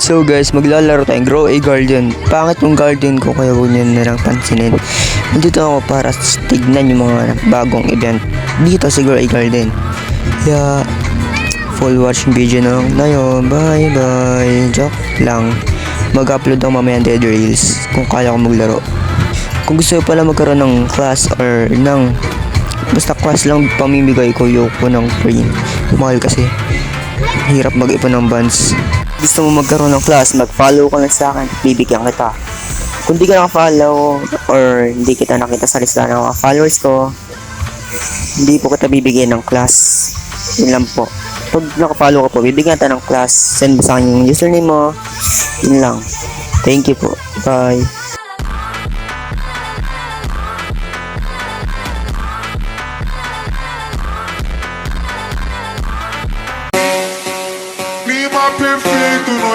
So guys, maglalaro tayong Grow a Garden. Pangit yung garden ko kaya huwag nyo na lang pansinin. Nandito ako para tignan yung mga bagong event dito sa Grow a Garden. Kaya full watch yung video na yun. Bye bye. Joke lang. Mag-upload ako mamaya ng Dead Reels kung kaya ko maglaro. Kung gusto ko pala magkaroon ng class or ng basta class lang pamimigay ko yung ng free. Mahal kasi. Hirap mag-ipon ng bonds. Gusto mo magkaroon ng class, mag-follow ka lang sa akin, bibigyan kita. Kung di ka naka-follow or hindi kita nakita sa listahan ng mga followers ko, hindi po kita bibigyan ng class. Yun lang po. Pag naka-follow ka po, bibigyan kita ng class. Send mo sa akin yung username mo. Yun lang. Thank you po. Bye. Clima perfeito, noite.